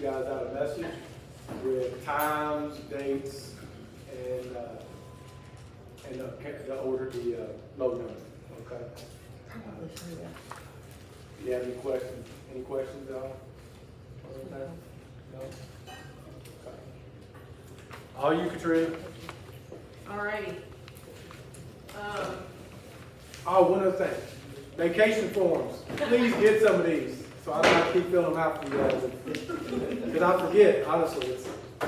guys out a message with times, dates, and the order, the load number, okay? You have any questions? Any questions, y'all? No? Okay. All you, Katrina? Alrighty. Oh, one other thing. Vacation forms. Please get some of these, so I don't have to keep filling them out for you guys. Because I forget, honestly. I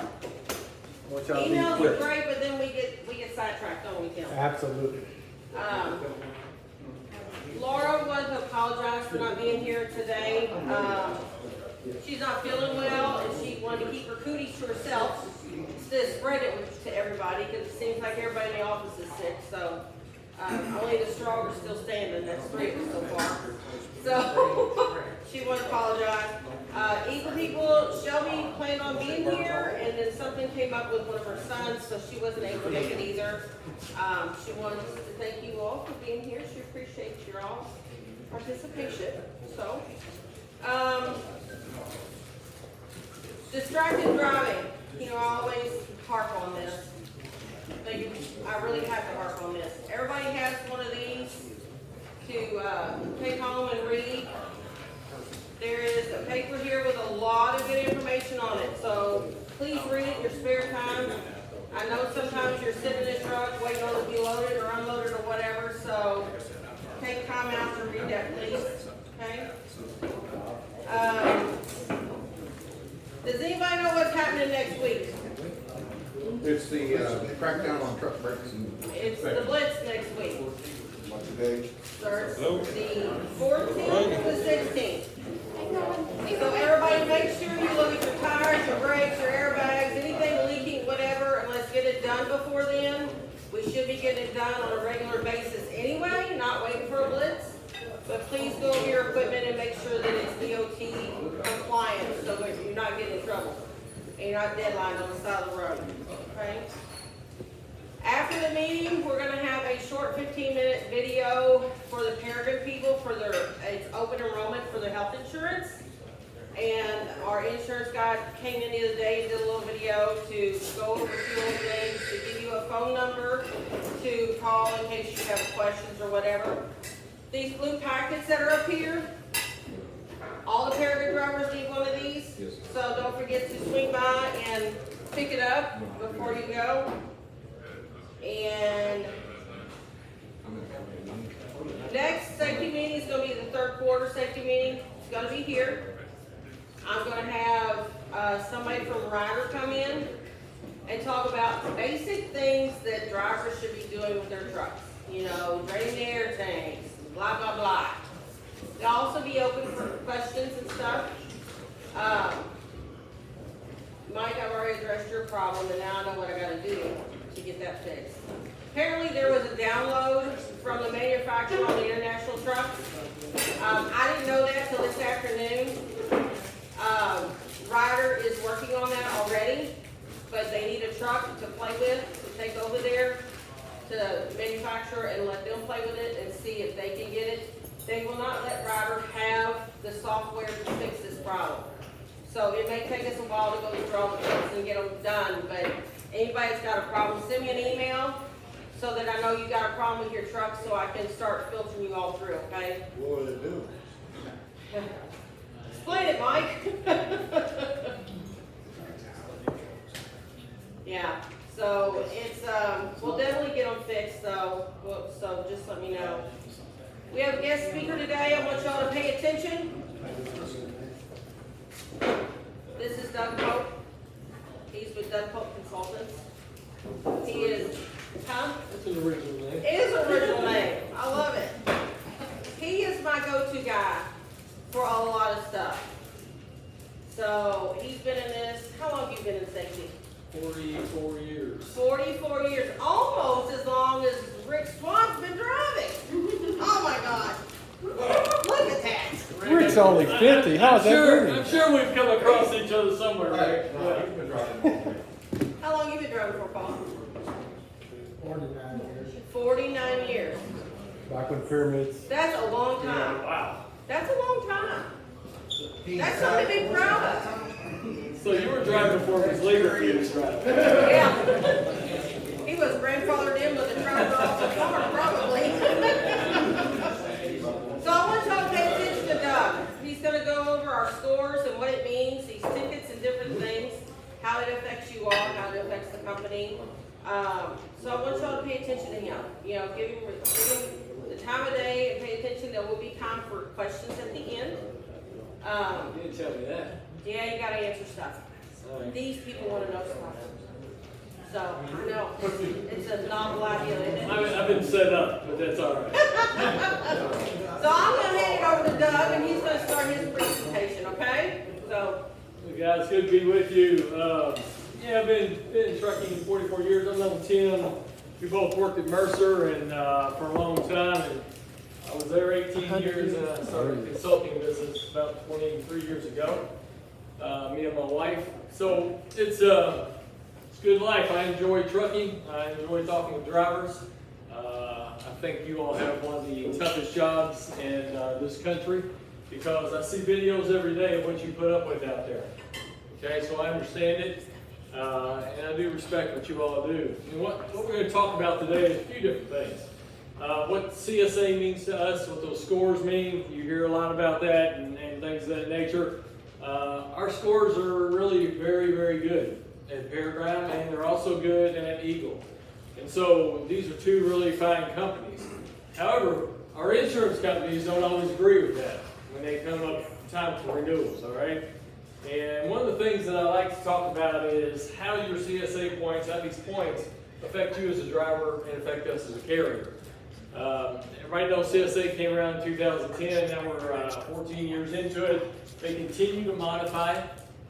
want y'all to be Emails are quick. great, but then we get sidetracked, don't we, Tim? Absolutely. Laura wanted to apologize for not being here today. She's not feeling well, and she wanted to keep her cooties to herself instead of spread it to everybody, because it seems like everybody in the office is sick, so. Only the strong are still standing, that's 3 of us so far. So, she wanted to apologize. Eagle people, Shelby planned on being here, and then something came up with one of her sons, so she wasn't able to make it either. She wanted to thank you all for being here, she appreciates your all participation, so. Distracted driving, you know, I always harp on this. I really have to harp on this. Everybody has one of these to take home and read. There is a paper here with a lot of good information on it, so please read it in your spare time. I know sometimes you're sitting in a truck waiting on it to be loaded or unloaded or whatever, so take time out to read that, please. Okay? Does anybody know what's happening next week? It's the crackdown on truck brakes and. It's the Blitz next week. What's the date? Starts the 14th to the 16th. So everybody make sure you look at your tires, your brakes, your airbags, anything leaking, whatever, and let's get it done before then. We should be getting it done on a regular basis anyway, not waiting for a Blitz. But please go over your equipment and make sure that it's DOT compliant so that you're not getting in trouble. And you're not deadlined on the side of the road, okay? After the meeting, we're gonna have a short 15-minute video for the Peregrine people for it's open enrollment for their health insurance. And our insurance guy came in the other day and did a little video to go over a few little things, to give you a phone number to call in case you have questions or whatever. These blue packets that are up here, all the Peregrine drivers need one of these. Yes. So don't forget to swing by and pick it up before you go. And next safety meeting is going to be the third quarter safety meeting. It's going to be here. I'm going to have somebody from Ryder come in and talk about basic things that drivers should be doing with their trucks. You know, draining the air tanks, blah, blah, blah. It'll also be open for questions and stuff. Mike, I've already addressed your problem, and now I know what I gotta do to get that fixed. Apparently there was a download from the manufacturer on the international trucks. I didn't know that till this afternoon. Ryder is working on that already, but they need a truck to play with, to take over there to the manufacturer and let them play with it and see if they can get it. They will not let Ryder have the software to fix this problem. So it may take us a while to go through all the things and get them done, but anybody that's got a problem, send me an email so that I know you got a problem with your truck so I can start filtering you all through, okay? What will it do? Explain it, Mike. Yeah, so it's, we'll definitely get them fixed, so just let me know. We have a guest speaker today. I want y'all to pay attention. This is Doug Pope. He's with Doug Pope Consultants. He is, That's an original name. It is an original name. I love it. He is my go-to guy for a lot of stuff. So he's been in this, how long have you been in safety? 44 years. 44 years, almost as long as Rick Swan's been driving. Oh my God. Look at that. Rick's only 50. How's that I'm working? sure we've come across each other somewhere, Right, right? he's been driving. How long you been driving for, Paul? 49 years. 49 years. Back when pyramids. That's a long time. Wow. That's a long time. That's something to be proud of. before it was legal for you to drive. Yeah. He was grandfathered in with a driver off the farm, probably. So I want y'all to pay attention to Doug. He's gonna go over our scores and what it means, these tickets and different things, how it affects you all, how it affects the company. So I want y'all to pay attention to him. You know, give him the time of day and pay attention. There will be time for questions at the end. You didn't tell me that. Yeah, you gotta answer stuff. Sorry. These people wanna know stuff. So, I know, it's a novel idea, isn't it? I've been set up, but that's all right. So I'm gonna hand it over to Doug, and he's gonna start his presentation, okay? So, Hey guys, good to be with you. Yeah, I've been in trucking 44 years. I'm number 10. We both worked at Mercer and for a long time. And I was there 18 years, and I started a consulting business about 23 years ago. Me and my wife. So it's a good life. I enjoy trucking. I enjoy talking with drivers. I think you all have one of the toughest jobs in this country because I see videos every day of what you put up with out there. Okay, so I understand it, and I do respect what you all do. And what we're going to talk about today is a few different things. What CSA means to us, what those scores mean. You hear a lot about that and things of that nature. Our scores are really very, very good at Paradigm, and they're also good at Eagle. And so these are two really fine companies. However, our insurance companies don't always agree with that when they come up time for renewals, all right? And one of the things that I like to talk about is how your CSA points, how these points affect you as a driver and affect us as a carrier. Everybody knows CSA came around in 2010, now we're 14 years into it. They continue to modify,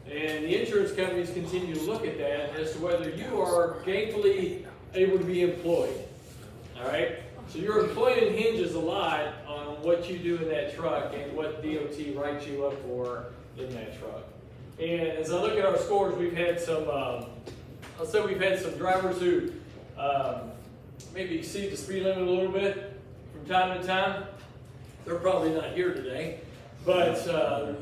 and the insurance companies continue to look at that as to whether you are gainfully able to be employed, all right? So your employment hinges a lot on what you do in that truck and what DOT writes you up for in that truck. And as I look at our scores, we've had some, I'll say we've had some drivers who maybe exceed the speed limit a little bit from time to time. They're probably not here today, but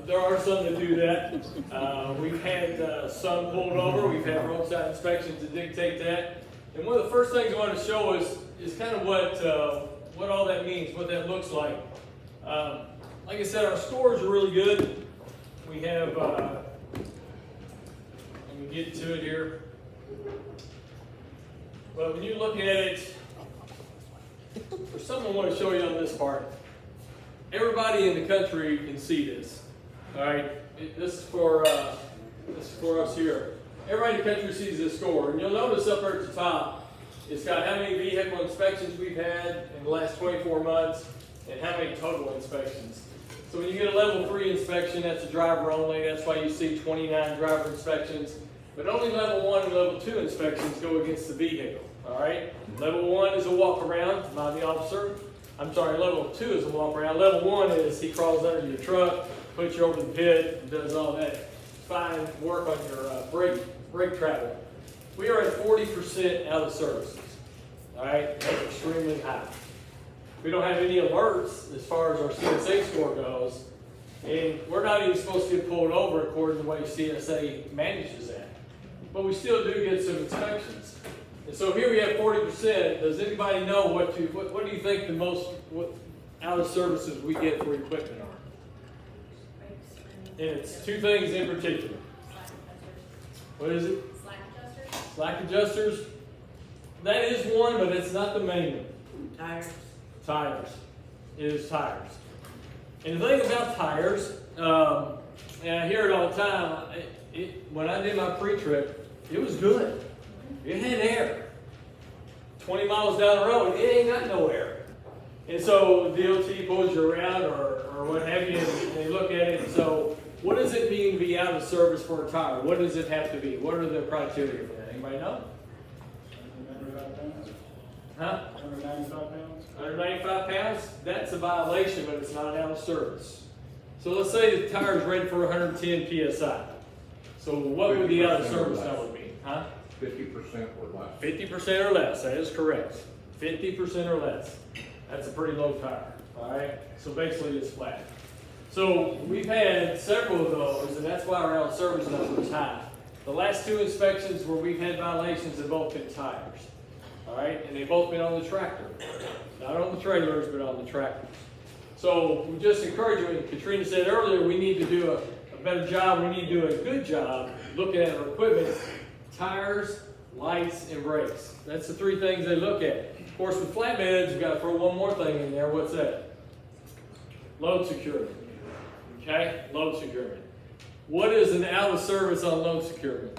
there are some that do that. We've had some pulled over. We've had roadside inspections that dictate that. And one of the first things I want to show is kind of what all that means, what that looks like. Like I said, our scores are really good. We have, let me get to it here. But when you look at it, there's something I want to show you on this part. Everybody in the country can see this. All right, this is for us here. Everybody in the country sees this score, and you'll notice up there at the top, it's got how many vehicle inspections we've had in the last 24 months, and how many total inspections. So when you get a level 3 inspection, that's a driver only. That's why you see 29 driver inspections. But only level 1 and level 2 inspections go against the vehicle. All right. Level 1 is a walk around by the officer. I'm sorry, level 2 is a walk around. Level 1 is he crawls under your truck, puts you over the pit, and does all that fine work on your brake travel. We are at 40% out of services. All right, that's extremely high. We don't have any alerts as far as our CSA score goes, and we're not even supposed to get pulled over according to the way CSA manages that. But we still do get some inspections. And so here we have 40%. Does anybody know what do you think the most out of services we get for equipment are? And it's two things in particular. What is it? Slack adjusters. That is one, but it's not the main one. Tires. It is tires. And the thing about tires, and I hear it all the time, when I did my pre-trip, it was good. It had air. 20 miles down the road, it ain't got no air. And so DOT pulls you around or what have you, and they look at it. And so what does it mean to be out of service for a tire? What does it have to be? What are the criteria for that? Anybody know? 195 pounds. Huh? 195 pounds. 195 pounds? That's a violation, but it's not out of service. So let's say the tire is rated for 110 PSI. So what would the out of service number be? Huh? 50% or less. 50% or less, that is correct. 50% or less. That's a pretty low tire, all right? So basically it's flat. So we've had several of those, and that's why our out of service number is high. The last 2 inspections where we've had violations have both been tires. All right, and they've both been on the tractor. Not on the trailers, but on the tractors. So we just encourage you, and Katrina said earlier, we need to do a better job, we need to do a good job looking at our equipment, tires, lights, and brakes. That's the 3 things they look at. Of course, with flatbeds, we've got to throw one more thing in there. What's that? Load securement. Okay, load securement. What is an out of service on load securement?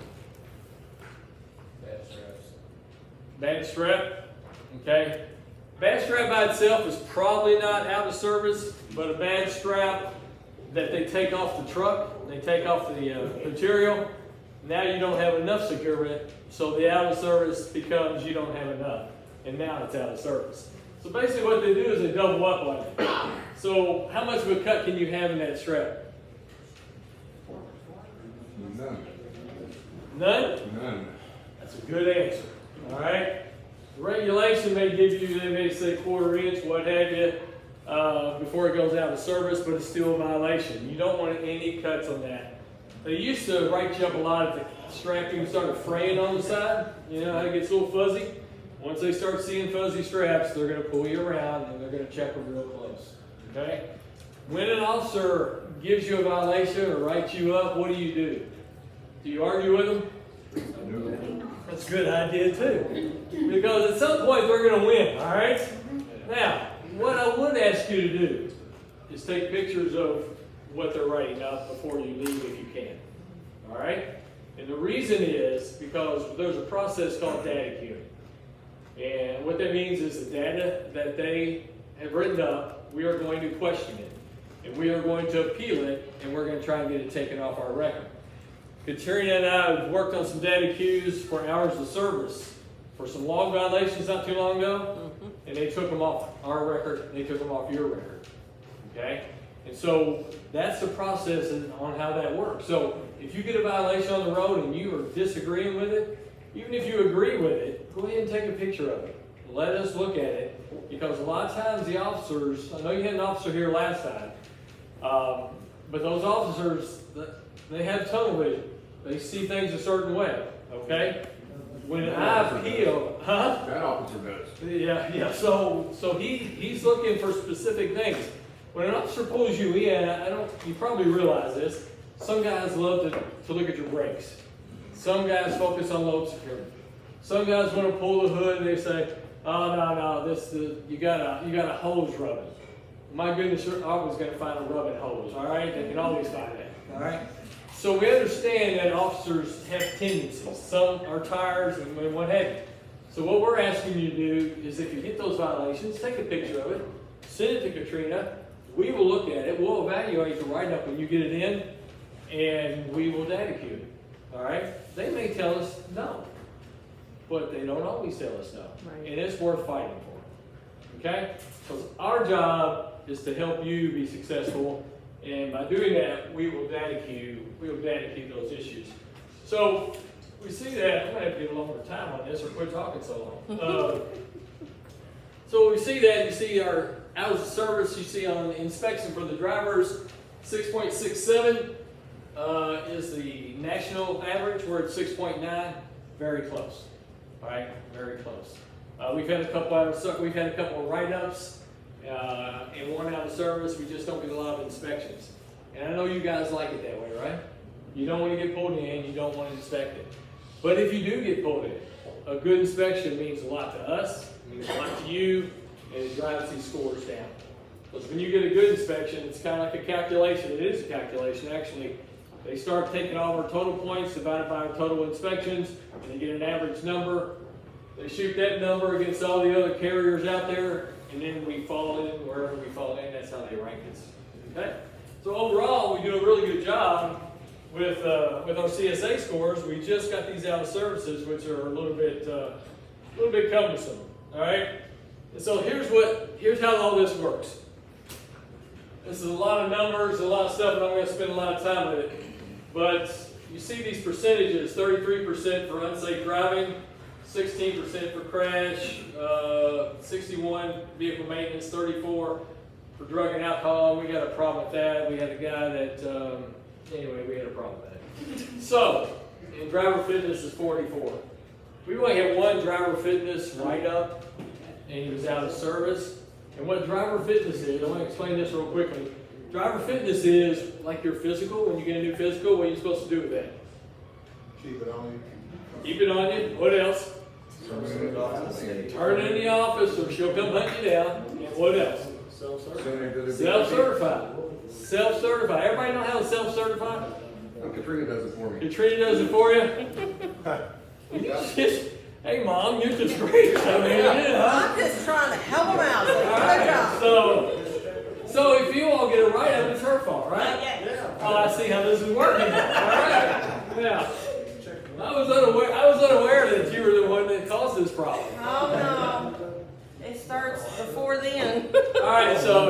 Bad strap. Okay. Bad strap by itself is probably not out of service, but a bad strap that they take off the truck, they take off the material, now you don't have enough securement, so the out of service becomes you don't have enough, and now it's out of service. So basically what they do is they double up on it. So how much of a cut can you have in that strap? None. None? None. That's a good answer. All right. The regulation may give you, they may say 1/4 inch, what have you, before it goes out of service, but it's still a violation. You don't want any cuts on that. They used to write you up a lot if the strapping started fraying on the side. You know how it gets a little fuzzy? Once they start seeing fuzzy straps, they're going to pull you around and they're going to check them real close. Okay? When an officer gives you a violation or writes you up, what do? Do you argue with them? No. That's a good idea too. Because at some point they're going to win, all right? Now, what I would ask you to do is take pictures of what they're writing up before you leave if you can. All right? And the reason is because there's a process called data queuing. And what that means is the data that they have written up, we are going to question it. And we are going to appeal it, and we're going to try and get it taken off our record. Katrina and I have worked on some data queues for hours of service for some log violations not too long ago, and they took them off our record, they took them off your record. Okay? And so that's the process on how that works. So if you get a violation on the road and you are disagreeing with it, even if you agree with it, go ahead and take a picture of it. Let us look at it, because a lot of times the officers, I know you had an officer here last time, but those officers, they have tunnel vision. They see things a certain way, okay? When I appeal, That officer does. Yeah, so he's looking for specific things. When an officer pulls you in, you probably realize this, some guys love to look at your brakes. Some guys focus on load security. Some guys want to pull the hood and they say, oh no, you got a hose rubbing. My goodness, you're always going to find a rubbing hose, all right? They can always find that, all right? So we understand that officers have tendencies. Some are tires and what have you. So what we're asking you to do is if you get those violations, take a picture of it, send it to Katrina. We will look at it. We'll evaluate the write-up when you get it in, and we will data queue it. All right? They may tell us no, but they don't always tell us no. Right. And it's worth fighting for. Okay? Because our job is to help you be successful. And by doing that, we will data queue those issues. So we see that, I'm going to have to give a longer time on this or quit talking so long. So we see that, you see our hours of service, you see on inspection for the drivers, 6.67 is the national average. We're at 6.9, very close. All right, very close. We've had a couple of write-ups. And one out of service, we just don't get a lot of inspections. And I know you guys like it that way, right? You don't want to get pulled in, you don't want to inspect it. But if you do get pulled in, a good inspection means a lot to us, it means a lot to you, and it drives these scores down. Because when you get a good inspection, it's kind of like a calculation. It is a calculation, actually. They start taking all our total points divided by our total inspections, and they get an average number. They shoot that number against all the other carriers out there, and then we fall in wherever we fall in. That's how they rank us. Okay. So overall, we do a really good job with our CSA scores. We just got these out of services, which are a little bit cumbersome. All right. And so here's how all this works. This is a lot of numbers, a lot of stuff, and I'm going to spend a lot of time with it. But you see these percentages: 33% for unsafe driving, 16% for crash, 61 vehicle maintenance, 34 for drug and alcohol. We got a problem with that. We had a guy that, anyway, we had a problem with that. So, and driver fitness is 44. We only had one driver fitness write-up, and he was out of service. And what driver fitness is, I want to explain this real quickly. Driver fitness is like your physical. When you get a new physical, what are you supposed to do with that? Keep it on Keep it on you. What else? Turn it in the office, or she'll come hunt you down. And what else? you. Self-certified. Self-certified. Everybody know how to self-certify? Katrina does it for me. Katrina does it for you? Hey, Mom, you're just great. I mean, yeah. I'm just trying to help them out, so All good right. job. So if you all get it right, it's her fault, right? Yeah. Oh, I see how this is working. All right. Yeah. I was unaware that you were the one that caused this problem. Oh, no. It starts before then. All right, so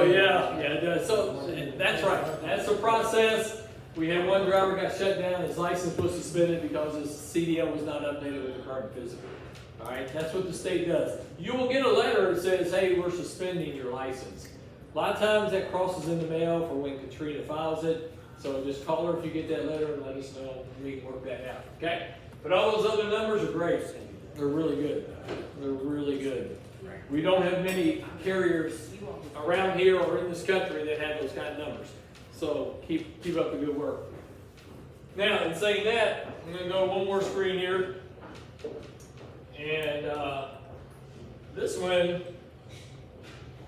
so that's right. That's the process. We had one driver got shut down. His license was suspended because his CDL was not updated with the current physical. All right, that's what the state does. You will get a letter that says, "Hey, we're suspending your license." A lot of times that crosses in the mail for when Katrina files it. So just call her if you get that letter and let us know. We can work that out. Okay. But all those other numbers are great. They're really good. They're really good. We don't have many carriers around here or in this country that have those kind of numbers. So keep up the good work. Now, in saying that, I'm going to go one more screen here. And this one,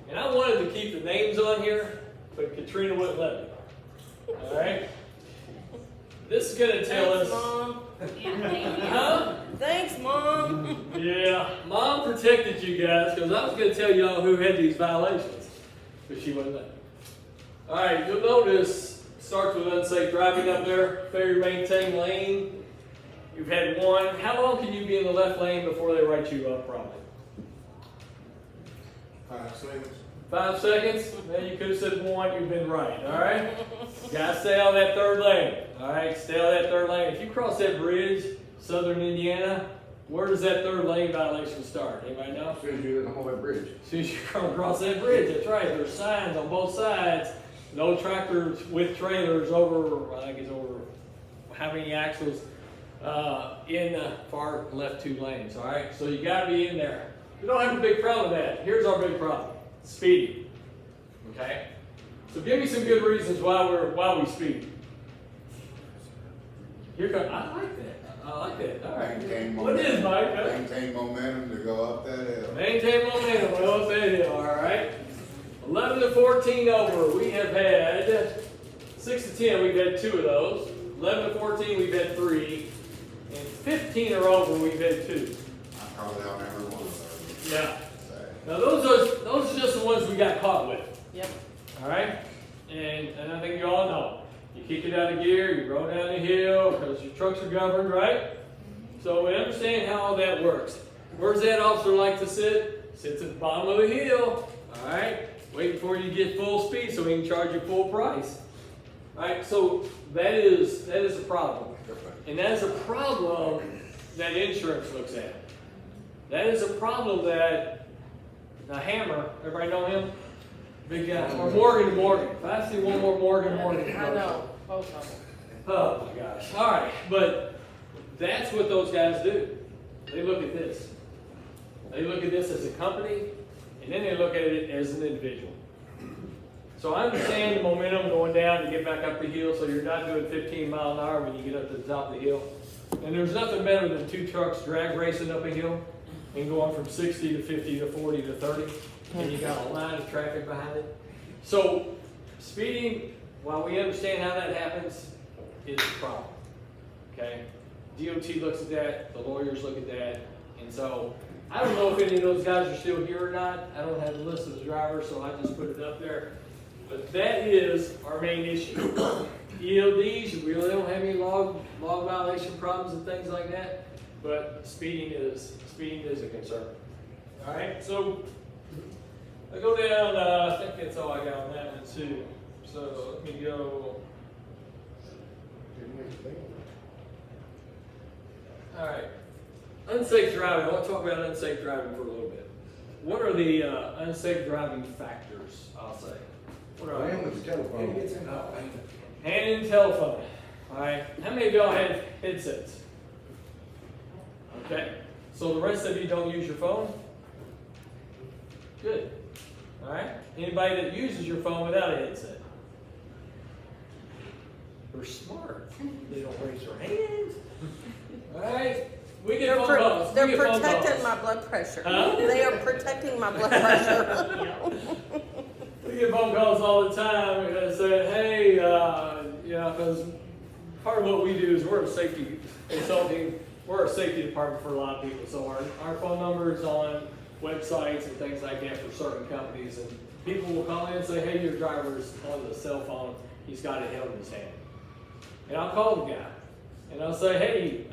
and I wanted to keep the names on here, but Katrina wouldn't let me. All right? This is going to tell Thanks, us. Mom. Huh? Thanks, Mom. Yeah, Mom protected you guys because I was going to tell y'all who had these violations, but she wasn't there. All right, you'll notice, starts with unsafe driving up there, failure to maintain lane. You've had one. How long can you be in the left lane before they write you up probably? 5 seconds. 5 seconds? Well, you could have said 1, you've been right, all right? You gotta stay on that third lane, all right? Stay on that third lane. If you cross that bridge, southern Indiana, where does that third lane violation start? Anybody know? As soon as you're in the whole bridge. As soon as you come across that bridge, that's right. There's signs on both sides. No tractors with trailers over, I think it's over how many axles in the far left 2 lanes, all right? So you gotta be in there. We don't have a big problem with that. Here's our big problem. Speeding, okay? So give me some good reasons why we speed. Here comes, I like that, all right. Maintain What is, Mike? Huh? Maintain momentum to go up that hill. Maintain momentum, go up that hill, all right? 11 to 14 over, we have had 6 to 10, we've had 2 of those. 11 to 14, we've had 3. And 15 or over, we've had 2. I'm probably on every one of those. Yeah. Now those are just the ones we got caught with. Yep. All right? And I think you all know. You kick it out of gear, you roll down the hill, because your trucks are governed, right? So we understand how all that works. Where's that officer like to sit? Sits at the bottom of the hill, all right? Waiting for you to get full speed so he can charge you full price. All right, so that is a problem. And that is a problem that insurance looks at. That is a problem that the Hammer, everybody know him? Big guy. Or Morgan. If I see one more Morgan. I know, both of them. Oh my gosh. All right, but that's what those guys do. They look at this. They look at this as a company, and then they look at it as an individual. So I understand the momentum going down to get back up the hill, so you're not doing 15 miles an hour when you get up to the top of the hill. And there's nothing better than 2 trucks drag racing up a hill and going from 60 to 50 to 40 to 30, and you got a line of traffic behind it. So speeding, while we understand how that happens, is a problem. Okay? DOT looks at that, the lawyers look at that, and so I don't know if any of those guys are still here or not. I don't have the list of the drivers, so I just put it up there. But that is our main issue. ELDs, you really don't have any log violation problems and things like that, but speeding is a concern. All right, so I go down. I think that's all I got on that one too. So let me go. All right, unsafe driving. I want to talk about unsafe driving for a little bit. What are the unsafe driving factors? I'll say. What are I they? am with the telephone. Hand in telephone. All right. How many of y'all have headsets? Okay, so the rest of you don't use your phone? Good. All right, anybody that uses your phone without a headset? They're smart. They don't raise their hands. All right, we get phone calls. They're We get phone protecting calls. my blood pressure. Huh? They are protecting my blood pressure. We get phone calls all the time that say, hey, because part of what we do is we're a safety consulting, we're a safety department for a lot of people. So our phone number is on websites and things like that for certain companies. And people will call in and say, hey, your driver's on the cell phone. He's got it held in his hand. And I'll call the guy. And I'll say, hey,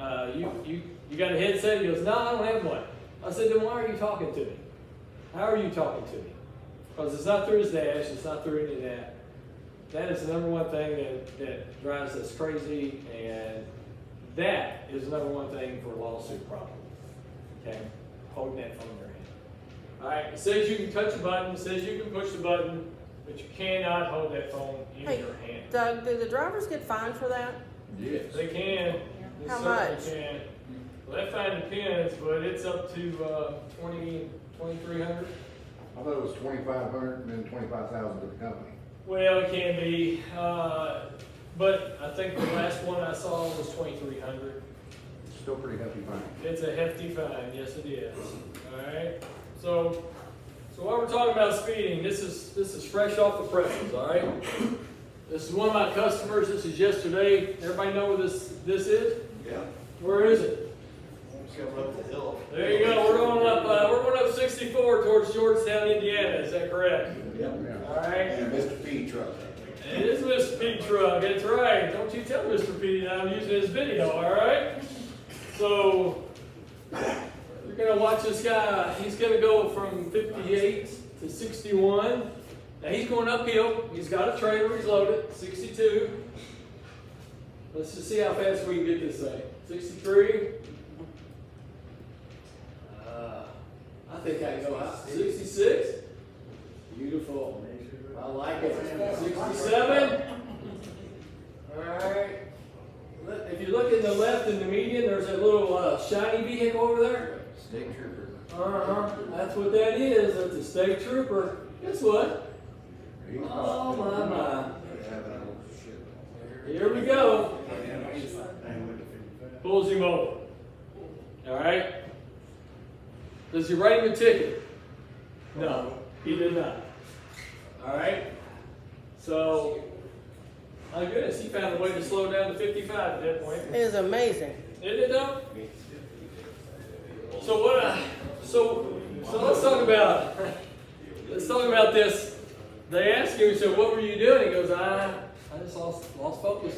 you got a headset? He goes, no, I don't have one. I said, then why are you talking to me? How are you talking to me? Because it's not through his dash, it's not through any of that. That is the number one thing that drives us crazy, and that is the number one thing for a lawsuit problem. Okay? Holding that phone in your hand. Alright, it says you can touch a button, it says you can push the button, but you cannot hold that phone in Hey, your hand. Doug, do the drivers get fined for that? Yes. They can. They How certainly much? Can. Well, that fine depends, but it's up to $2,300. I thought it was 2,500 and then 25,000 to the company. Well, it can be, but I think the last one I saw was 2,300. Still pretty hefty fine. It's a hefty fine, yes it is. All right. So while we're talking about speeding, this is fresh off the presses. All right. This is one of my customers. This is yesterday. Everybody know where this is? Yeah. Where is it? Coming up the hill. There you go. We're going up 64 towards Georgetown, Indiana. Is that correct? Yeah. All right. And Mr. P truck. It is Mr. P truck. That's right. Don't you tell Mr. P that I'm using his video. All right. So you're gonna watch this guy. He's gonna go from 58 to 61. Now he's going uphill. He's got a trailer. He's loaded. 62. Let's just see how fast we can get this thing. 63. I think I can go out. 66. Beautiful. I like it. 67. All right. If you look in the left in the median, there's a little shiny vehicle over there. State trooper. That's what that is. That's a state trooper. Guess what? Oh my. Here we go. Pulls him over. All right. Does he write him a ticket? No, he did not. All right. So, my goodness, he found a way to slow down to 55 at that point. It is amazing. Isn't it though? So let's talk about this. They asked him, he said, what were you doing? He goes, I just lost focus.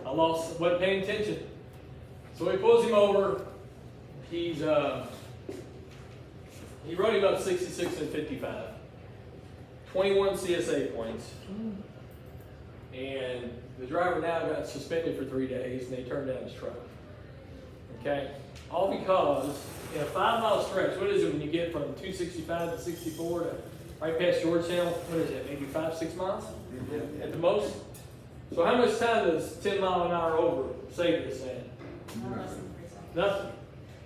Wasn't paying attention. So he pulls him over. He wrote him up 66 and 55. 21 CSA points. And the driver now got suspended for 3 days, and they turned down his truck. Okay? All because in a 5-mile stretch, what is it when you get from 265 to 64 to right past Georgetown? What is it, maybe 5-6 miles at the most? So how much time does 10 mile an hour over save this man? Nothing.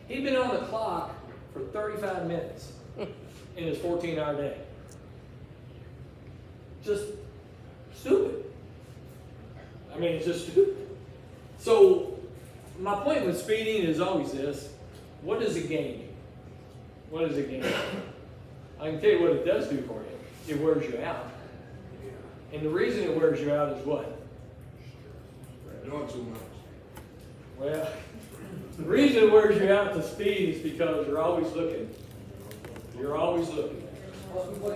He'd been on the clock for 35 minutes in his 14-hour day. Just stupid. I mean, it's just stupid. So, my point with speeding is always this. What does it gain you? What does it gain you? I can tell you what it does do for you. It wears you out. And the reason it wears you out is what? Doing too much. Well, the reason it wears you out to speed is because you're always looking. You're always looking.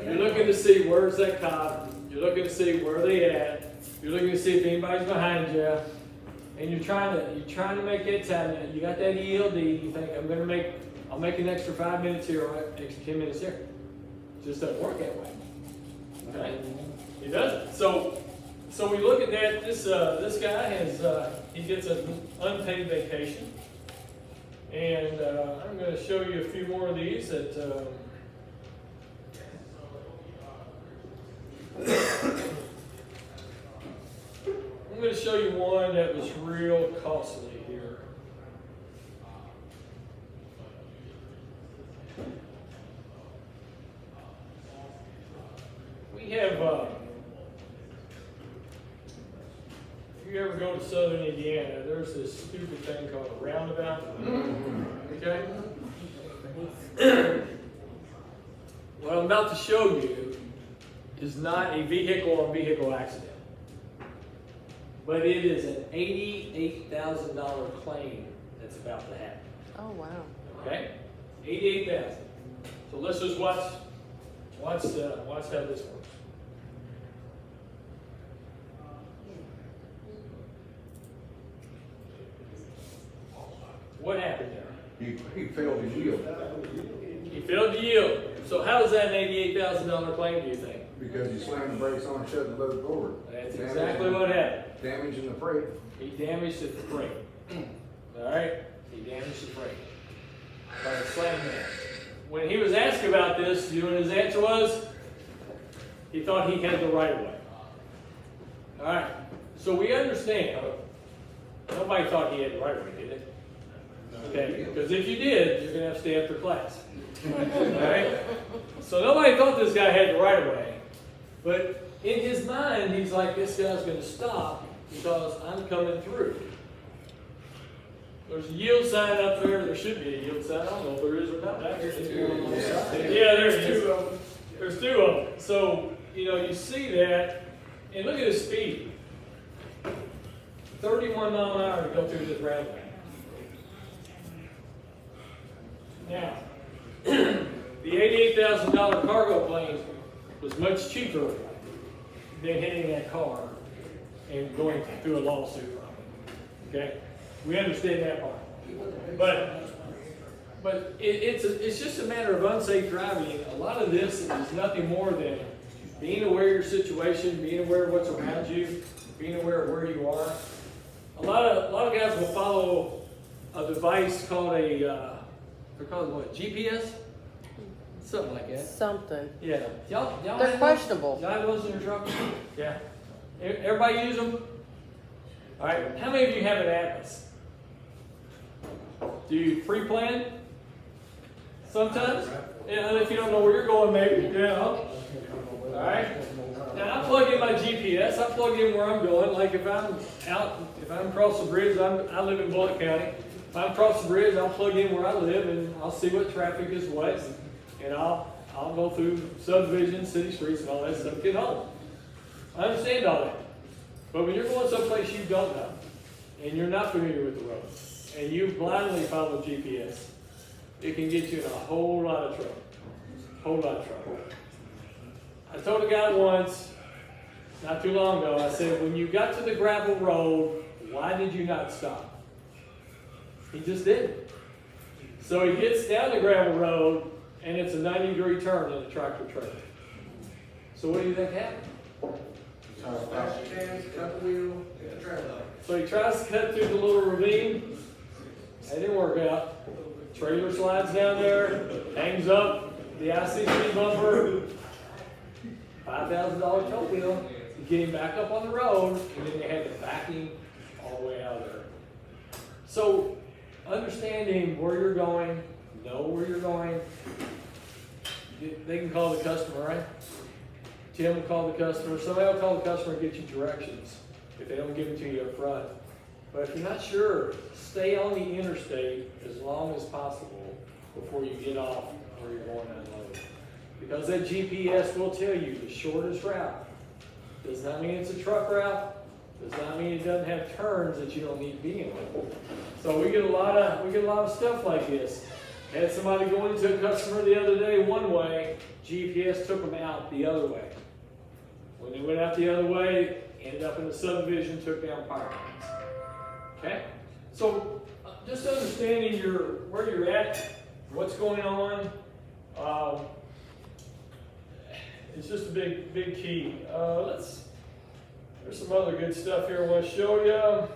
You're looking to see where's that cop. You're looking to see where they at. You're looking to see if anybody's behind you. And you're trying to make that time. You got that ELD. You think I'll make an extra 5 minutes here or an extra 10 minutes here. It just doesn't work that way. Okay? It doesn't. So we look at that. This guy he gets an unpaid vacation, and I'm going to show you a few more of these that. I'm going to show you one that was real costly here. southern Indiana, there's this stupid thing called a roundabout. Okay? What I'm about to show you is not a vehicle-on-vehicle accident. But it is an $88,000 claim that's about to happen. Oh, wow. Okay? 88,000. So let's just watch how this works. What happened there? He failed to yield He failed to yield. So how is that an $88,000 claim, do you think? because he slammed the brakes on, shut the boat forward. That's exactly what happened. Damaging the freight. He damaged the freight. All right? He damaged the freight. By slamming it. When he was asked about this, you know what his answer was? He thought he had the right of way. All right. So we understand. Nobody thought he had the right of way, did they? Okay. Because if you did, you're going to have to stay after class. All right? So nobody thought this guy had the right of way. But in his mind, he's like, this guy's going to stop because I'm coming through. There's a yield sign up there. There should be a yield sign. I don't know if there is or not. Yeah, there's two of them. There's two of them. So, you know, you see that, and look at his speed. 31 miles an hour to go through this roundabout. Now, the $88,000 cargo plane was much cheaper than hitting that car and going through a lawsuit from it. Okay? We understand that part. But it's just a matter of unsafe driving. A lot of this is nothing more than being aware of your situation, being aware of what's around you, being aware of where you are. A lot of guys will follow a device called they're called what? GPS? Something like that. Something. Yeah. Y'all They're have those? questionable. Y'all have those in your truck? Yeah. Everybody use them? All right. How many of you have an atlas? Do you pre-plan? Sometimes? Yeah, and if you don't know where you're going, maybe. Yeah. All right. Now I plug in my GPS. I plug in where I'm going. Like if I'm across the bridge, I live in Bullitt County. If I'm across the bridge, I'll plug in where I live and I'll see what traffic is what, and I'll go through subdivisions, city streets, and all that stuff. Get home. I understand all that. But when you're going someplace you don't know, and you're not familiar with the road, and you blindly follow GPS, it can get you in a whole lot of trouble. Whole lot of trouble. I told a guy once, not too long ago, I said, when you got to the gravel road, why did you not stop? He just didn't. So he gets down the gravel road, and it's a 90-degree turn in a tractor trailer. So what do you think happened? So he tries to cut through the little ravine. That didn't work out. Trailer slides down there, hangs up the ICC bumper, $5,000 tow bill to get him back up on the road, and then they had to back him all the way out of there. So, understanding where you're going, know where you're going, they can call the customer, right? Tim will call the customer, somebody will call the customer and get you directions if they don't give them to you up front. But if you're not sure, stay on the interstate as long as possible before you get off where you're going to unload. Because that GPS will tell you the shortest route. Does not mean it's a truck route. Does not mean it doesn't have turns that you don't need to be in. So we get a lot of stuff like this. Had somebody go into a customer the other day one way, GPS took them out the other way. When they went out the other way, ended up in the subdivision, took down power lines. Okay? So just understanding where you're at, what's going on, it's just a big key. There's some other good stuff here I want to show you.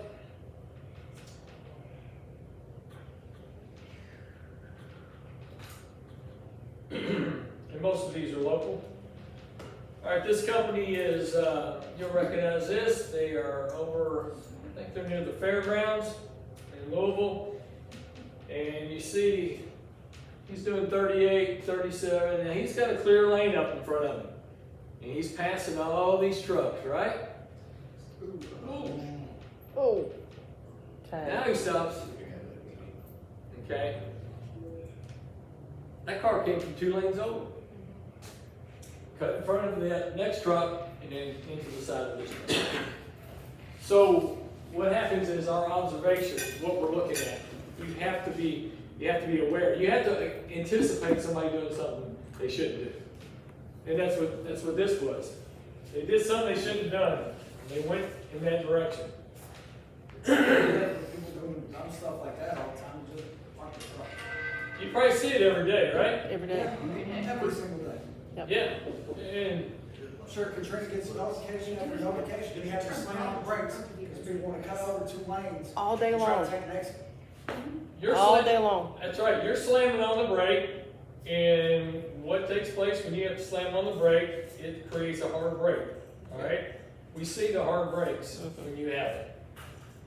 And most of these are local. All right, this company is, you'll recognize this. They are over, I think they're near the fairgrounds in Louisville. And you see, he's doing 38, 37, and he's got a clear lane up in front of him. And he's passing all these trucks, right? Ooh. Oh. Now Okay. he stops. Okay. That car came from 2 lanes over. Cut in front of the next truck and then into the side of this truck. So what happens is our observation, what we're looking at, you have to be aware. You have to anticipate somebody doing something they shouldn't do. And that's what this was. They did something they shouldn't have done. They went in that direction. People doing dumb stuff like that all the time, just park the truck. You probably see it every day, right? Every day. Every single day. Yep. Yeah. And I'm sure Katrina gets notification after notification, you have to slam on the brakes, because people want to cut over 2 lanes. All day and try to long. take an exit. you're All slam- day long. That's right. You're slamming on the brake, and what takes place when you have to slam on the brake? It creates a hard brake. All right. We see the hard brakes when you have it.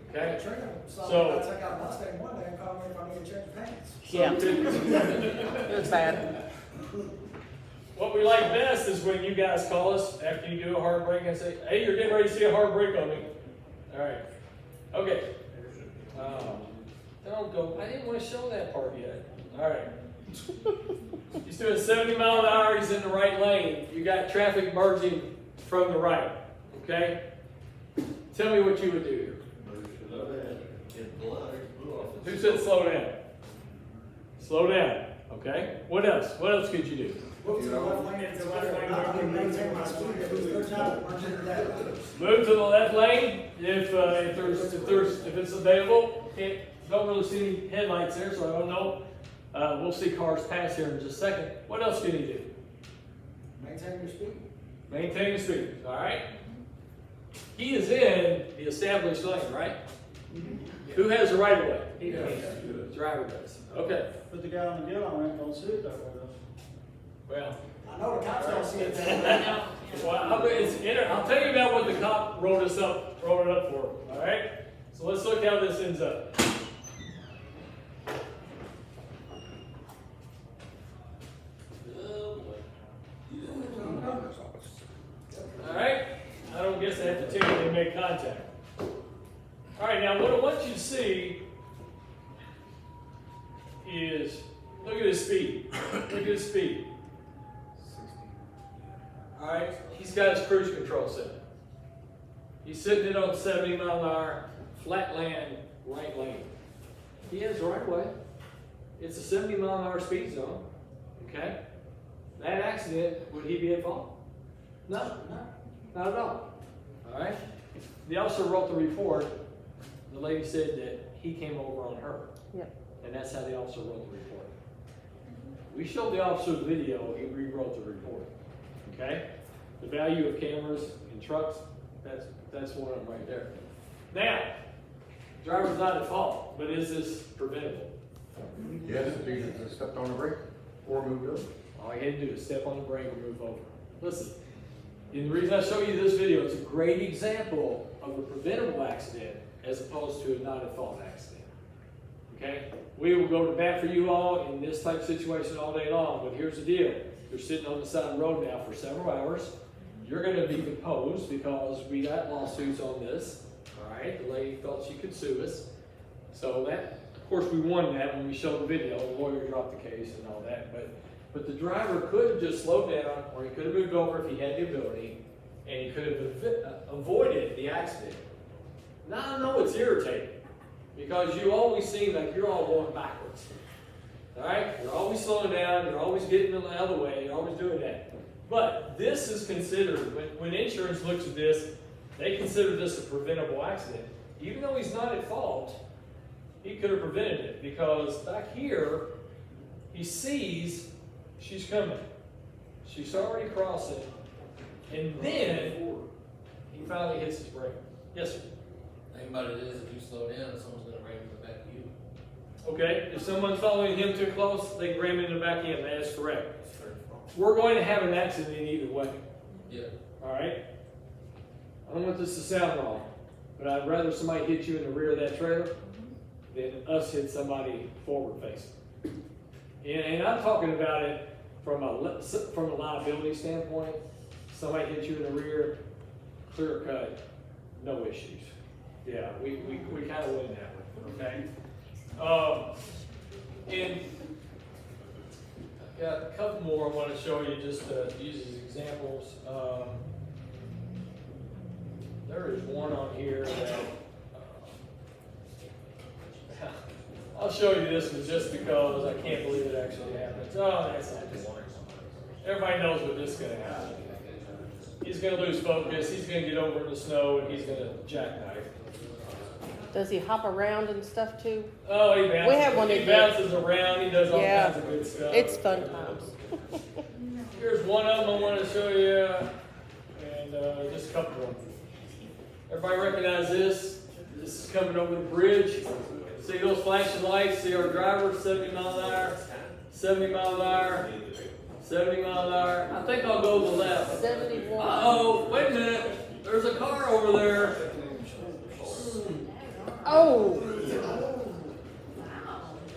Okay. Katrina, So- so I took out Mustang one day and called me if I need to change pants. Yeah. So It was bad. what we like best is when you guys call us after you do a hard break and say, "Hey, you're getting ready to see a hard break on me." All right. Okay. Don't go. I didn't want to show that part yet. All right. He's doing 70 miles an hour. He's in the right lane. You got traffic merging from the right. Okay. Tell me what you would do. Who said slow down? Slow down. Okay. What else? What else could you do? Move to the left lane if it's not maintain my speed, if there's not, merge into that lane. Move to the left lane if it's available. Don't really see any headlights there, so I don't know. We'll see cars pass here in just a second. What else can he do? Maintain your speed. Maintain the speed. All right. He is in the established lane, right? Who has the right of way? He does. The driver does. Okay. But the guy on the yellow line don't see it that way though. Well. I know the cops don't see it that way. Well, I'll tell you about what the cop wrote it up for. All right. So let's look how this ends up. All right. I don't guess I have to tell you they make contact. All right. Now, what I want you to see is look at his speed. Look at his speed. All right, he's got his cruise control set. He's sitting it on 70 mile an hour, flat land, right lane. He has the right of way. It's a 70 mile an hour speed zone. Okay? That accident, would he be at fault? No, not at all. All right? The officer wrote the report. The lady said that he came over on her. Yep. And that's how the officer wrote the report. We showed the officer the video, he rewrote the report. Okay? The value of cameras in trucks, that's one of them right there. Now, driver's not at fault, but is this preventable? Yes, if he stepped on the brake or moved over. All you had to do is step on the brake and move over. Listen, and the reason I show you this video, it's a great example of a preventable accident as opposed to a not at fault accident. Okay? We will go to bat for you all in this type of situation all day long, but here's the deal. You're sitting on the side of the road now for several hours. You're going to be deposed because we got lawsuits on this. All right? The lady felt she could sue us. So that, of course, we won that when we showed the video. The lawyer dropped the case and all that. But the driver could have just slowed down, or he could have moved over if he had the ability, and he could have avoided the accident. Now I know it's irritating because you always seem like you're all going backwards. All right? You're always slowing down. You're always getting out of the way. You're always doing that. But this is considered, when insurance looks at this, they consider this a preventable accident. Even though he's not at fault, he could have prevented it because back here, he sees she's coming. She's already crossing. And then he finally hits his brake. Yes, sir. Think about it is, if you slow down, someone's gonna ram in the back of you. Okay, if someone's following him too close, they can ram into the back end. That is correct. We're going to have an accident either way. Yeah. All right? I don't want this to sound wrong, but I'd rather somebody hit you in the rear of that trailer than us hit somebody forward facing. And I'm talking about it from a liability standpoint. Somebody hits you in the rear, clear cut, no issues. Yeah, we kind of win that one, okay? And I've got a couple more I want to show you just to use as examples. There is one on here that, I'll show you this one just because I can't believe it actually happens. Oh, that's not the one. Everybody knows what this is going to happen. He's going to lose focus, he's going to get over in the snow, and he's going to jackknife. Does he hop around and stuff too? Oh, he bounces. We have one He that bounces around, he does all Yeah. kinds of good stuff. It's fun times. Here's one of them I want to show you, and just a couple of them. Everybody recognize this? This is coming over the bridge. See those flashing lights? See our driver, 70 mile an hour, 70 mile an hour, 70 mile an hour. I think I'll go to the left. 71. Uh-oh, wait a minute. There's a car over there. Oh,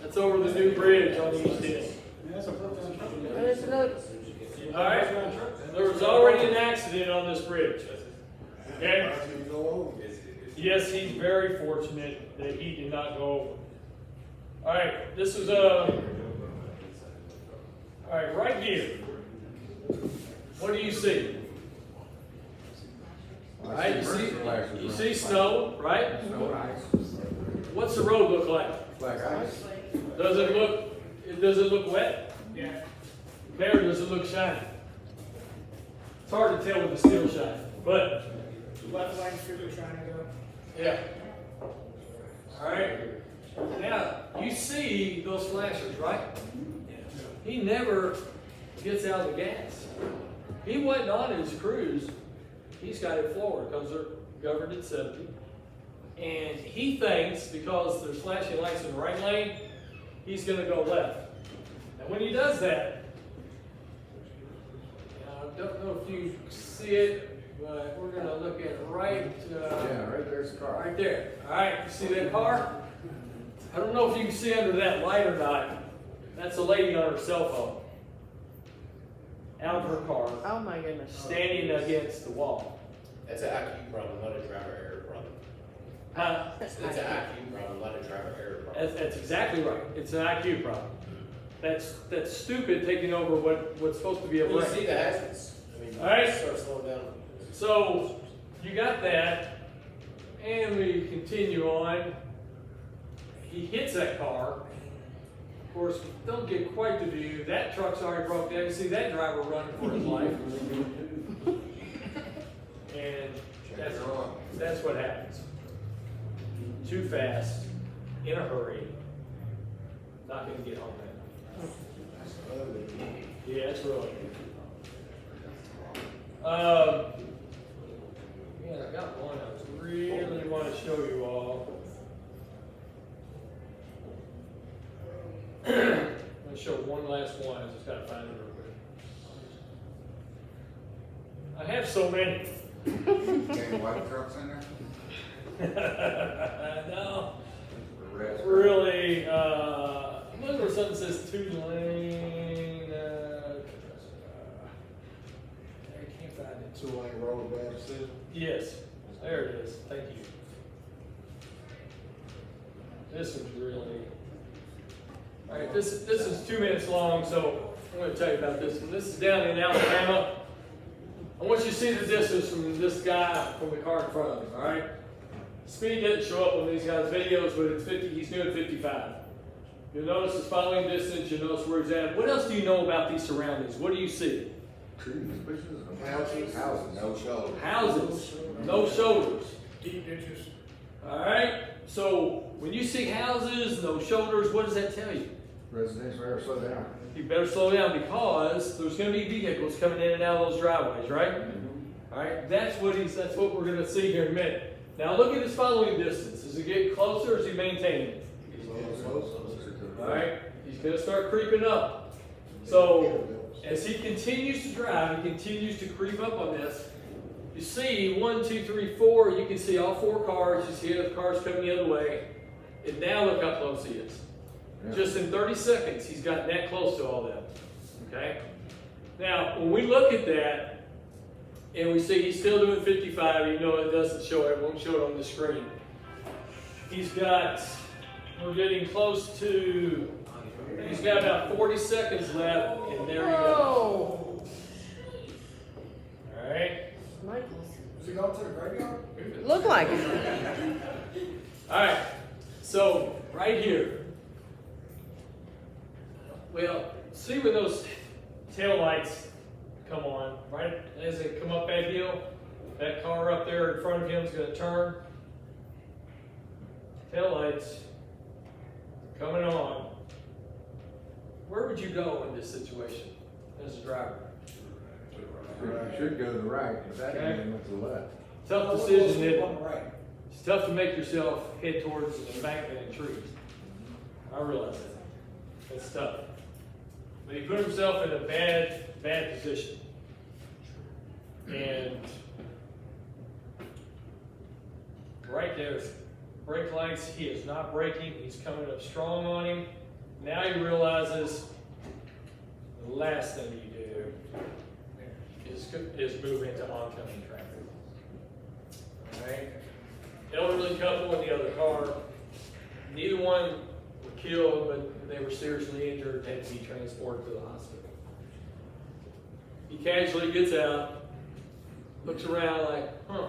That's over the new bridge on East End. That's a first-time truck. there's another. All right? There was already an accident on this bridge. Okay? Yes, he's very fortunate that he did not go over. All right, this is all right, right here. What do you see? All right, you see snow, right? Snow and ice. What's the road look like? Black ice. Does it look wet? Yeah. Okay, or does it look shiny? It's hard to tell with the steel shine, but Left lane super trying to go. yeah. All right. Now you see those flashers, right? He never gets out of the gas. He wasn't on his cruise. He's got it forward because they're governed at 70. And he thinks because there's flashing lights in the right lane, he's going to go left. And when he does that, I don't know if you see it, but we're going to look at it right. Yeah, right there's the car. Right there. All right, you see that car? I don't know if you can see under that light or not. That's a lady on her cell phone. Out of her car, Oh my goodness. standing against the wall. That's an IQ problem, not a driver error problem. Huh? It's an IQ problem, not a driver error problem. That's exactly right. It's an IQ problem. That's stupid taking over what's supposed to be a When you brain. see the hazards, I mean, All right. you start slowing down. So you got that, and we continue on. He hits that car. Of course, don't get quite the view. That truck's already broke down. You see that driver running for his life. And that's what happens. Too fast, in a hurry, not going to get home now. Yeah, it's really. Yeah, I got one I really want to show you all. I'm going to show one last one. I just got to find it real quick. I have so many. Any white trucks in there? No, Or red? really. Look where something says 2-lane. I can't find it. 2-lane road, bad city. Yes, there it is. Thank you. This is really. All right, this is 2 minutes long, so I'm going to tell you about this one. This is down in Alabama. I want you to see the distance from this guy from the car in front of him, all right? Speed didn't show up on these guys' videos, but it's 50, he's doing 55. You'll notice his following distance, you'll notice where he's at. What else do you know about these surroundings? What do you see? Trees, bushes, and Houses. houses. No shoulder. Houses, no shoulders. Deep ditches. All right, so when you see houses, no shoulders, what does that tell you? Residential area, slow down. You better slow down because there's going to be vehicles coming in and out of those driveways, right? All right, that's what we're going to see here in a minute. Now look at his following distance. Is he getting closer or is he maintaining it? All right, he's going to start creeping up. So as he continues to drive, he continues to creep up on this. You see 1, 2, 3, 4. You can see all 4 cars. You see the cars coming the other way. And now look how close he is. Yeah. Just in 30 seconds, he's gotten that close to all them. Okay? Now, when we look at that, and we see he's still doing 55, even though it doesn't show it, won't show it on the screen. we're getting close to, he's got about 40 seconds left, and there you go. All right. Is he going to the graveyard? Look like it. All right. So right here. Well, see when those tail lights come on, right as they come up that hill, that car up there in front of him is going to turn. Tail lights coming on. Where would you go in this situation as a driver? You should go to the right, but that Okay. man went to the left. Tough decision, isn't On it? the right. It's tough to make yourself head towards an embankment and trees. I realize that. It's tough. But he put himself in a bad position. And right there's brake lights. He is not braking. He's coming up strong on him. Now he realizes the last thing you do is move into oncoming traffic. All right? Elderly couple in the other car. Neither one were killed, but they were seriously injured and had to be transported to the hospital. He casually gets out, looks around like, huh,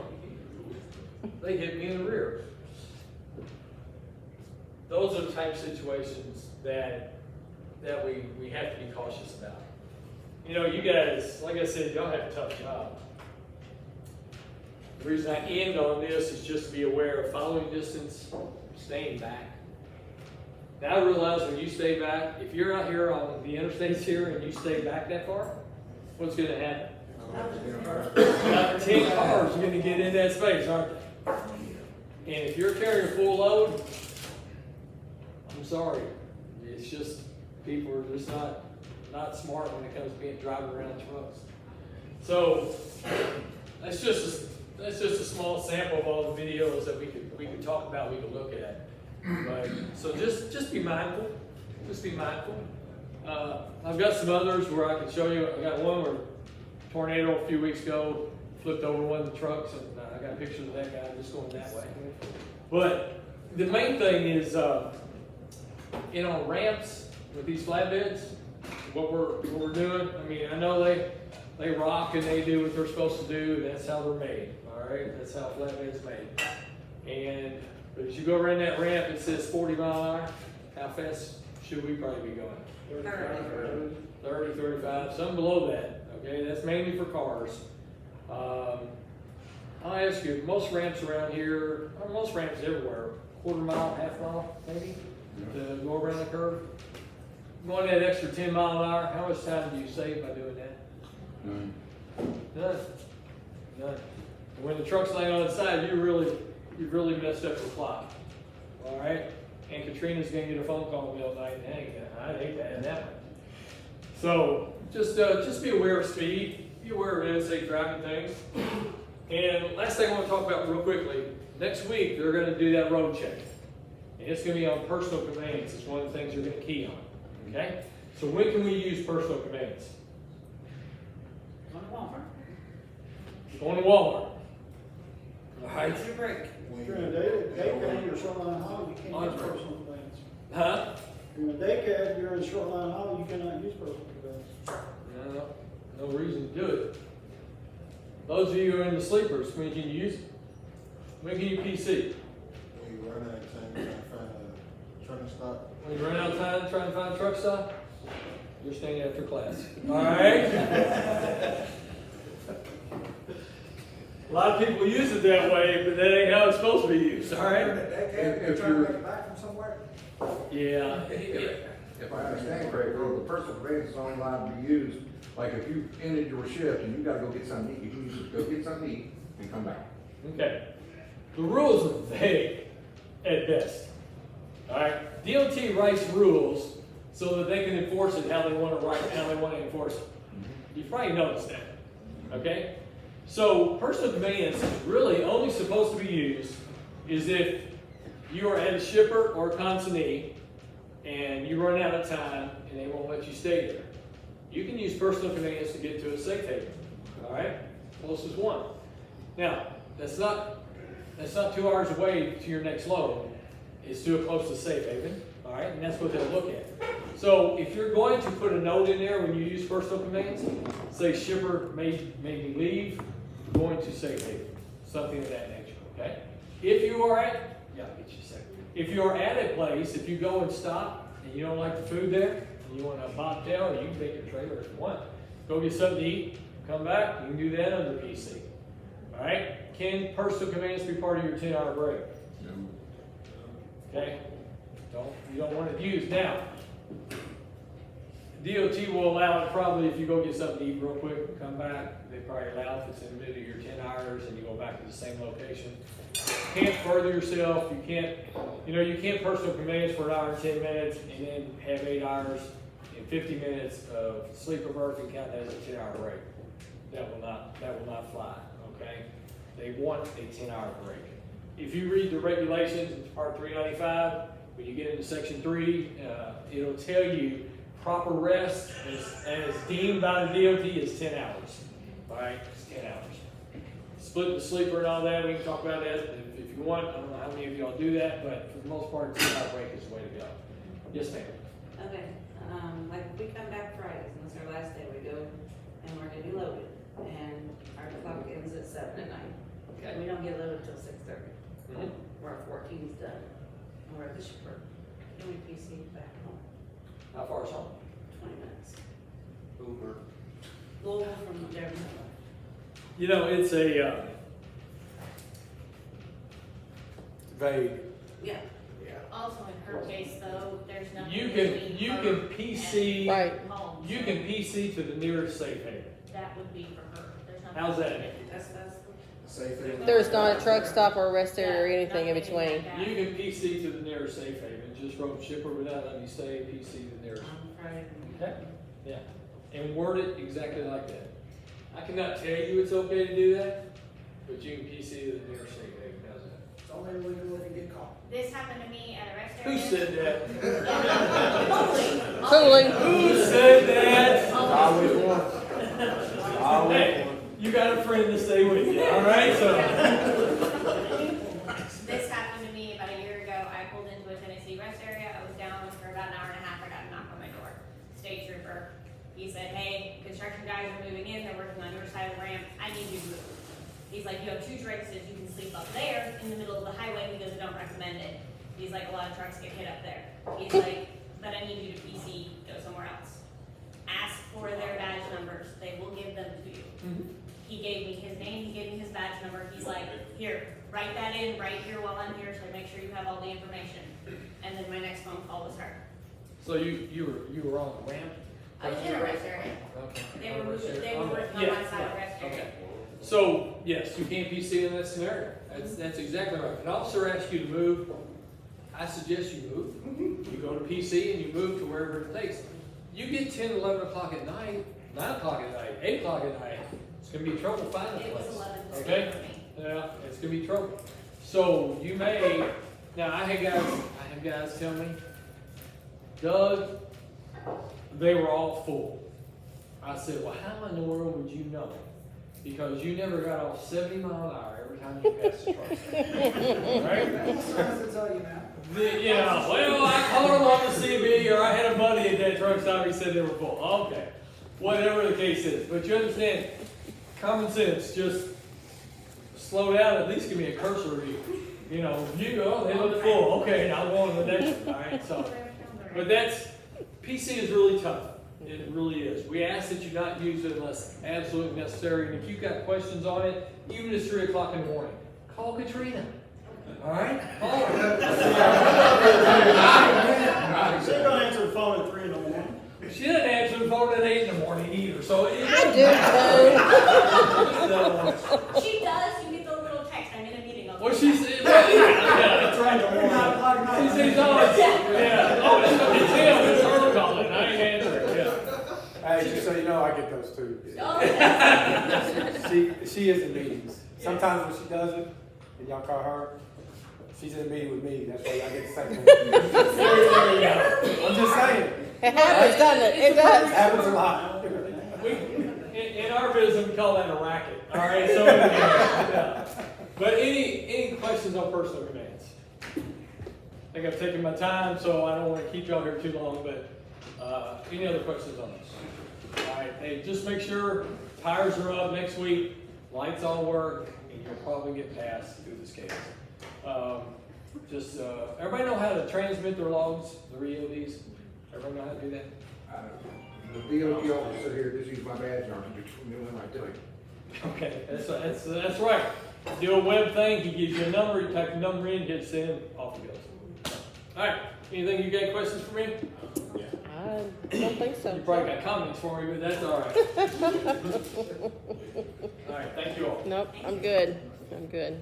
they hit me in the rear. Those are the type of situations that we have to be cautious about. You know, you guys, like I said, y'all have a tough job. The reason I end on this is just to be aware of following distance, staying back. Now I realize when you stay back, if you're out here on the interstates here and you stay back that far, what's going to happen? About 10 cars are going to get in that space, aren't they? And if you're carrying a full load, I'm sorry. It's just, people are just not smart when it comes to being driving around trucks. So that's just a small sample of all the videos that we could talk about, we could look at. But so just be mindful. Just be mindful. I've got some others where I can show you. I got one where a tornado a few weeks ago flipped over one of the trucks, and I got pictures of that guy just going that way. But the main thing is, on ramps with these flatbeds, what we're doing. I mean, I know they rock and they do what they're supposed to do, and that's how they're made. All right, that's how flatbeds made. But as you go around that ramp, it says 40 mile an hour. How fast should we probably be going? 30, 35, something below that. Okay, that's mainly for cars. I'll ask you, most ramps around here, or most ramps everywhere, quarter mile, half mile, maybe, to go around the curve. Going that extra 10 mile an hour, how much time do you save by doing that? None. And when the truck's laying on its side, you've really messed up your plot. All right? And Katrina's gonna get a phone call in the middle of the night, and hey, I'd hate to have that one. So just be aware of speed, be aware of unsafe driving things. And last thing I want to talk about real quickly, next week they're gonna do that road check. And it's gonna be on personal conveyance. It's one of the things you're gonna key on. Okay? So when can we use personal conveyance? Going to Walmart. All right. Your break. If you're in a daycare or Shoreline Hollow, you can't use personal conveyance. Huh? If you're in a daycare, you're in Shoreline Hollow, you cannot use personal conveyance. No reason to do it. Those of you who are in the sleepers, when can you use it? When can you PC? When you run out of time, trying to find a trucking stop. When you run out of time trying to find a truck stop, you're staying after class. All right? A lot of people use it that way, but that ain't how it's supposed to be used. All right? They're trying to make it back from somewhere? Yeah. If I understand correctly, the personal conveyance is only allowed to be used, like if you ended your shift and you gotta go get something to eat, you can just go get something to eat and come back. Okay. The rules are vague at best. All right. DOT writes rules so that they can enforce it how they want to write, how they want to enforce it. You probably noticed that. Okay. So personal conveyance is really only supposed to be used is if you are at a shipper or a consignee and you run out of time and they won't let you stay there. You can use personal conveyance to get to a safe haven. All right. Closest one. Now that's not 2 hours away to your next load. is still close to safe haven, all right, and that's what they'll look at. So if you're going to put a note in there when you use personal commands, say shipper made me leave, going to safe haven, something of that nature, okay? If you are at, yeah, I'll get you a second. If you are at a place, if you go and stop and you don't like the food there, and you want a bobtail, or you can take your trailer if you want, go get something to eat, come back, you can do that under PC. All right? Can personal commands be part of your 10-hour break? Okay? You don't want it used. Now, DOT will allow it probably if you go get something to eat real quick and come back. They probably allow if it's in the middle of your 10 hours and you go back to the same location. Can't further yourself. You can't personal commands for an hour and 10 minutes and then have 8 hours and 50 minutes of sleeper berth and count that as a 10-hour break. That will not fly, okay? They want a 10-hour break. If you read the regulations, it's part 395, when you get into section 3, it'll tell you proper rest as deemed by the DOT is 10 hours, all right? It's 10 hours. Split the sleeper and all that, we can talk about that if you want. I don't know how many of y'all do that, but for the most part, a 10-hour break is the way to go. Yes, ma'am. Okay, like we come back Fridays, and it's our last day, we go and we're gonna be loaded, and our clock ends at 7 at night. Okay. We don't get loaded till 6:30. Mhm. We're at 14's done, and we're at the shipper. Then we PC back home, How far is home? 20 minutes. Uber. Louisville from Jefferson. You know, it's a, Vague. Yeah, Also in her case though, there's nothing you between can her PC, Right. and home. you so can PC to the nearest safe haven. That would be for her. There's nothing. How's that? that's, Safe haven. There's not a truck stop or a rest area or Yeah, anything in nothing between. like that. You can PC to the nearest safe haven, just wrote shipper without letting you say PC to the nearest. on Friday. Okay? Yeah. And word it exactly like that. I cannot tell you it's okay to do that, but you can PC to the nearest safe haven. How's that? It's only illegal if you get caught. This happened to me at a rest Who area. said that? Cooley. Who said that? Always one. Always Hey, one. you got a friend to stay with you, all right? So, This happened to me about a year ago. I pulled into a Tennessee rest area. I was down for about an hour and a half. I got a knock on my door. State trooper. He said, hey, construction guys are moving in. They're working on your side of the ramp. I need you to move. He's like, you have 2 choices. You can sleep up there in the middle of the highway because I don't recommend it. He's like, a lot of trucks get hit up there. He's like, but I need you to PC, go somewhere else. Ask for their badge numbers. They will give them to you. He gave me his name, he gave me his badge number. He's like, here, write that in right here while I'm here, so make sure you have all the information. And then my next phone call was her. so you were on the ramp? I was in a rest area. Okay. They were working on Yeah, my side of the rest area. Okay. So, yes, you can't PC in that scenario. That's exactly right. If an officer asks you to move, I suggest you move. You go to PC and you move to wherever it takes. You get 10, 11 o'clock at night, 9 o'clock at night, 8 o'clock at night, it's gonna be trouble finding a It was place. 11 to Okay? for me. Yeah, it's gonna be trouble. So you may, now I had guys tell me, Doug, they were all full. I said, well, how in the world would you know? Because you never got off 70 miles an hour every time you passed the truck. Right? That's what to tell you now. Yeah, well, I caught them on the CB, or I had a buddy at that truck stop, he said they were full. Okay, whatever the case is. But you understand, common sense, just slow down, at least give me a cursory, you know, you go, they look full, okay, now go on to the next one, all right? So, but PC is really tough. It really is. We ask that you not use it unless absolutely necessary. And if you've got questions on it, even if it's 3 o'clock in the morning, call Katrina. All right? Call her. She's gonna answer the phone at 3 in the morning. She doesn't answer the phone at 8 in the morning either. So it I She does, you get the little text, I'm in a meeting. well, she said, yeah, that's right. You're not plugging up. She says, oh, it's him. It's her calling. I ain't answering. Yeah. Hey, just so you know, I get those too. Oh, that's- She is in meetings. Sometimes when she does it, and y'all call her, she's in a meeting with me. That's why y'all get the same thing. I'm just saying. It happens, doesn't it? It It does. happens a lot. In our business, we call that a racket. All right. So, yeah. But any questions on personal commands? I think I've taken my time, so I don't wanna keep y'all here too long, but, any other questions on this? All right, hey, just make sure tires are up next week, lights all work, and you'll probably get passed through this case. Everybody know how to transmit their logs, the REODs? Everybody know how to do that? The DOT officer here, just use my badge on it, between me and I tell you. Okay, that's right. Do a web thing, he gives you a number, you type the number in, hit send, off it goes. All right, anything you got questions for me? I don't think so. You probably got comments for me, but that's all right. All right, thank you all. Nope, I'm good. I'm good.